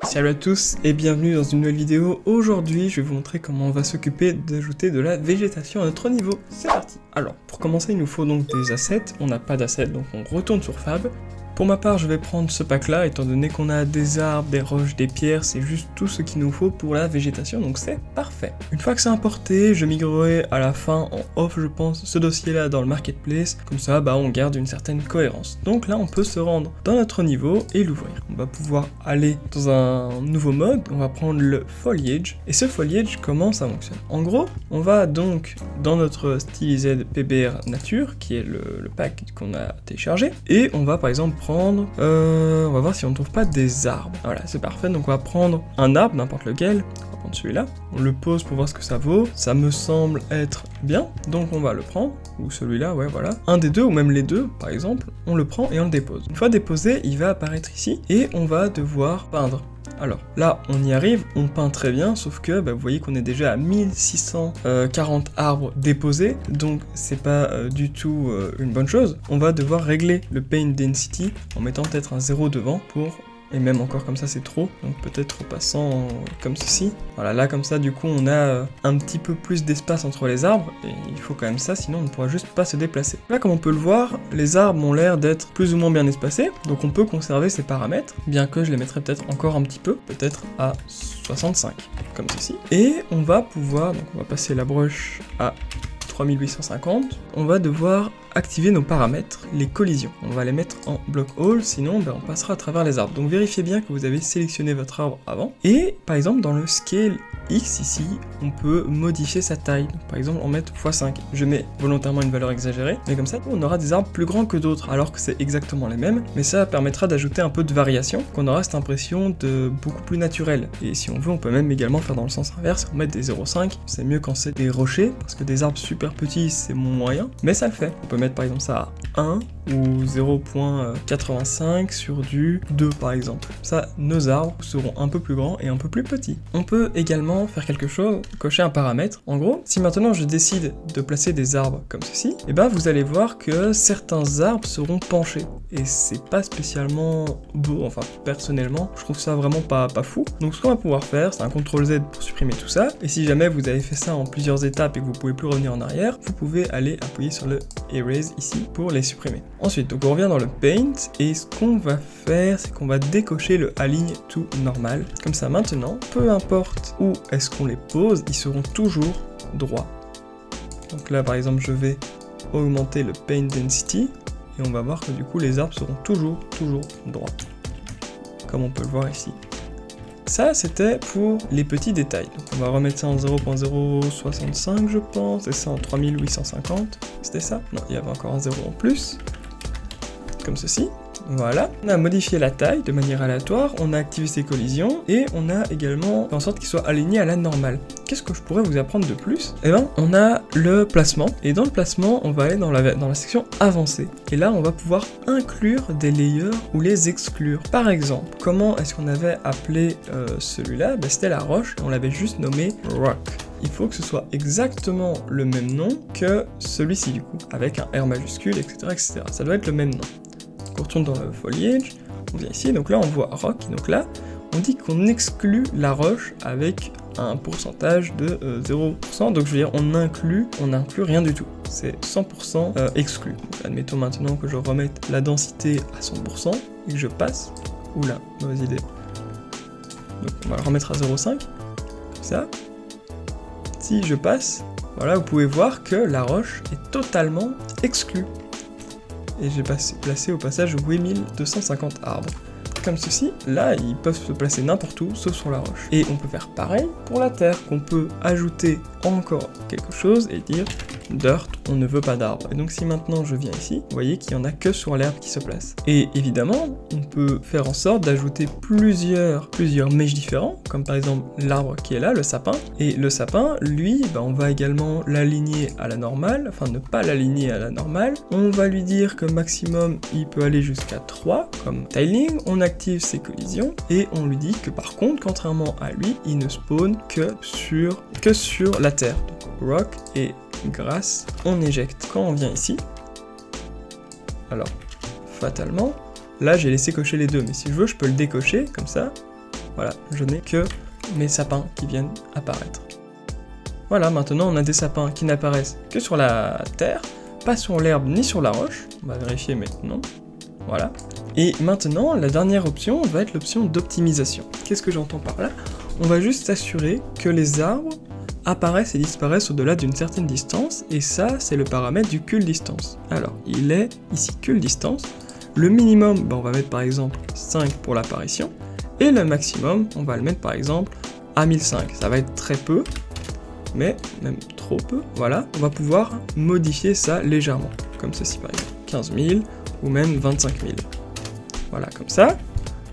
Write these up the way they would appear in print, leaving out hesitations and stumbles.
Salut à tous et bienvenue dans une nouvelle vidéo. Aujourd'hui, je vais vous montrer comment on va s'occuper d'ajouter de la végétation à notre niveau. C'est parti. Alors, pour commencer, il nous faut donc des assets. On n'a pas d'assets, donc on retourne sur Fab. Pour ma part, je vais prendre ce pack-là, étant donné qu'on a des arbres, des roches, des pierres, c'est juste tout ce qu'il nous faut pour la végétation, donc c'est parfait. Une fois que c'est importé, je migrerai à la fin en off, je pense, ce dossier-là dans le marketplace, comme ça, on garde une certaine cohérence. Donc là, on peut se rendre dans notre niveau et l'ouvrir. On va pouvoir aller dans un nouveau mode, on va prendre le foliage, et ce foliage, comment ça fonctionne? En gros, on va donc dans notre stylisé PBR nature, qui est le pack qu'on a téléchargé, et on va par exemple on va voir si on ne trouve pas des arbres. Voilà, c'est parfait, donc on va prendre un arbre, n'importe lequel, on va prendre celui-là, on le pose pour voir ce que ça vaut, ça me semble être bien, donc on va le prendre, ou celui-là, ouais voilà, un des deux, ou même les deux, par exemple, on le prend et on le dépose. Une fois déposé, il va apparaître ici, et on va devoir peindre. Alors là, on y arrive, on peint très bien, sauf que vous voyez qu'on est déjà à 1640 arbres déposés, donc c'est pas du tout une bonne chose. On va devoir régler le paint density en mettant peut-être un 0 devant pour... Et même encore comme ça c'est trop, donc peut-être en passant comme ceci. Voilà, là comme ça du coup on a un petit peu plus d'espace entre les arbres, et il faut quand même ça, sinon on ne pourra juste pas se déplacer. Là comme on peut le voir, les arbres ont l'air d'être plus ou moins bien espacés, donc on peut conserver ces paramètres, bien que je les mettrai peut-être encore un petit peu, peut-être à 65, comme ceci. Et on va pouvoir, donc on va passer la broche à 3850, on va devoir activer nos paramètres, les collisions. On va les mettre en block all, sinon on passera à travers les arbres. Donc vérifiez bien que vous avez sélectionné votre arbre avant. Et par exemple dans le scale X ici, on peut modifier sa taille. Donc, par exemple on met x5. Je mets volontairement une valeur exagérée, mais comme ça on aura des arbres plus grands que d'autres, alors que c'est exactement les mêmes, mais ça permettra d'ajouter un peu de variation, qu'on aura cette impression de beaucoup plus naturel. Et si on veut, on peut même également faire dans le sens inverse, on met des 0,5, c'est mieux quand c'est des rochers, parce que des arbres super petits c'est moyen, mais ça le fait. On peut mettre par exemple ça à 1 ou 0.85 sur du 2 par exemple. Ça, nos arbres seront un peu plus grands et un peu plus petits. On peut également faire quelque chose, cocher un paramètre. En gros, si maintenant je décide de placer des arbres comme ceci, et vous allez voir que certains arbres seront penchés. Et c'est pas spécialement beau, enfin personnellement, je trouve ça vraiment pas fou. Donc ce qu'on va pouvoir faire, c'est un CTRL Z pour supprimer tout ça. Et si jamais vous avez fait ça en plusieurs étapes et que vous pouvez plus revenir en arrière, vous pouvez aller appuyer sur le Erase ici pour les supprimer. Ensuite, donc on revient dans le Paint, et ce qu'on va faire, c'est qu'on va décocher le Align to Normal. Comme ça, maintenant, peu importe où est-ce qu'on les pose, ils seront toujours droits. Donc là, par exemple, je vais augmenter le Paint Density, et on va voir que du coup, les arbres seront toujours droits. Comme on peut le voir ici. Ça, c'était pour les petits détails. Donc on va remettre ça en 0.065, je pense, et ça en 3850. C'était ça? Non, il y avait encore un 0 en plus. Comme ceci. Voilà. On a modifié la taille de manière aléatoire, on a activé ses collisions, et on a également fait en sorte qu'il soit aligné à la normale. Qu'est-ce que je pourrais vous apprendre de plus? Eh ben, on a le placement, et dans le placement, on va aller dans la section avancée. Et là, on va pouvoir inclure des layers ou les exclure. Par exemple, comment est-ce qu'on avait appelé celui-là? C'était la roche, et on l'avait juste nommé Rock. Il faut que ce soit exactement le même nom que celui-ci du coup, avec un R majuscule, etc., etc. Ça doit être le même nom. On retourne dans le foliage, on vient ici, donc là on voit rock, donc là on dit qu'on exclut la roche avec un pourcentage de 0%, donc je veux dire on inclut rien du tout, c'est 100% exclu. Donc, admettons maintenant que je remette la densité à 100% et que je passe, oula, mauvaise idée, donc on va le remettre à 0,5, comme ça. Si je passe, voilà, vous pouvez voir que la roche est totalement exclue. Et j'ai placé au passage 8250 arbres. Comme ceci, là, ils peuvent se placer n'importe où, sauf sur la roche. Et on peut faire pareil pour la terre, qu'on peut ajouter encore quelque chose et dire dirt, on ne veut pas d'arbre. Et donc si maintenant je viens ici, vous voyez qu'il n'y en a que sur l'herbe qui se place. Et évidemment, on peut faire en sorte d'ajouter plusieurs mèches différents, comme par exemple l'arbre qui est là, le sapin. Et le sapin, lui, on va également l'aligner à la normale, enfin ne pas l'aligner à la normale. On va lui dire que maximum, il peut aller jusqu'à 3, comme tiling. On active ses collisions, et on lui dit que par contre, contrairement à lui, il ne spawn que sur la terre. Donc rock et grass, on éjecte. Quand on vient ici, alors fatalement, là j'ai laissé cocher les deux, mais si je veux je peux le décocher comme ça, Voilà, je n'ai que mes sapins qui viennent apparaître. Voilà, maintenant on a des sapins qui n'apparaissent que sur la terre, pas sur l'herbe ni sur la roche. On va vérifier maintenant. Voilà. Et maintenant, la dernière option va être l'option d'optimisation. Qu'est-ce que j'entends par là? On va juste s'assurer que les arbres apparaissent et disparaissent au-delà d'une certaine distance, et ça, c'est le paramètre du cul distance. Alors, il est ici cul distance. Le minimum, on va mettre par exemple 5 pour l'apparition, et le maximum, on va le mettre par exemple à 1005. Ça va être très peu, mais même trop peu, voilà. On va pouvoir modifier ça légèrement, comme ceci par exemple, 15 000 ou même 25 000. Voilà, comme ça.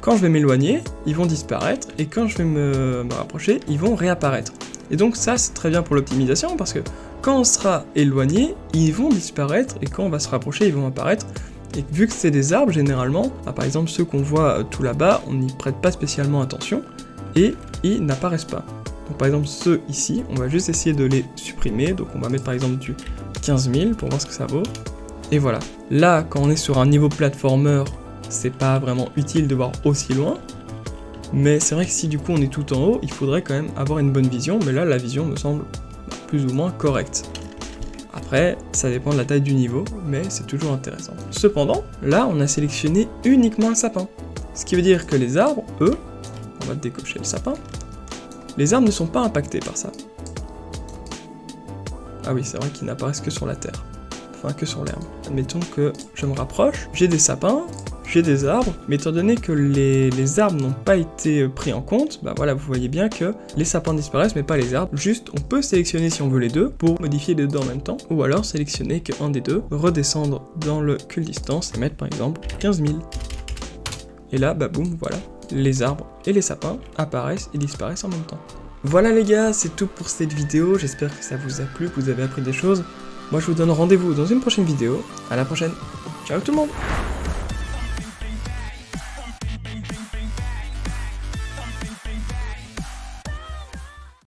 Quand je vais m'éloigner, ils vont disparaître, et quand je vais me rapprocher, ils vont réapparaître. Et donc ça, c'est très bien pour l'optimisation, parce que quand on sera éloigné, ils vont disparaître, et quand on va se rapprocher, ils vont apparaître. Et vu que c'est des arbres, généralement, par exemple ceux qu'on voit tout là-bas, on n'y prête pas spécialement attention, et ils n'apparaissent pas. Donc par exemple ceux ici, on va juste essayer de les supprimer, donc on va mettre par exemple du 15 000 pour voir ce que ça vaut. Et voilà. Là, quand on est sur un niveau platformer, c'est pas vraiment utile de voir aussi loin, mais c'est vrai que si du coup on est tout en haut, il faudrait quand même avoir une bonne vision, mais là la vision me semble plus ou moins correcte. Après, ça dépend de la taille du niveau, mais c'est toujours intéressant. Cependant, là on a sélectionné uniquement le sapin, ce qui veut dire que les arbres, eux, on va décocher le sapin, les arbres ne sont pas impactés par ça. Ah oui, c'est vrai qu'ils n'apparaissent que sur la terre, enfin que sur l'herbe. Admettons que je me rapproche, j'ai des sapins, j'ai des arbres, mais étant donné que les arbres n'ont pas été pris en compte, bah voilà, vous voyez bien que les sapins disparaissent mais pas les arbres. Juste, on peut sélectionner si on veut les deux pour modifier les deux en même temps, ou alors sélectionner qu'un des deux, redescendre dans le cul distance et mettre par exemple 15 000. Et là, bah boum, voilà, les arbres et les sapins apparaissent et disparaissent en même temps. Voilà les gars, c'est tout pour cette vidéo, j'espère que ça vous a plu, que vous avez appris des choses. Moi je vous donne rendez-vous dans une prochaine vidéo, à la prochaine, ciao tout le monde!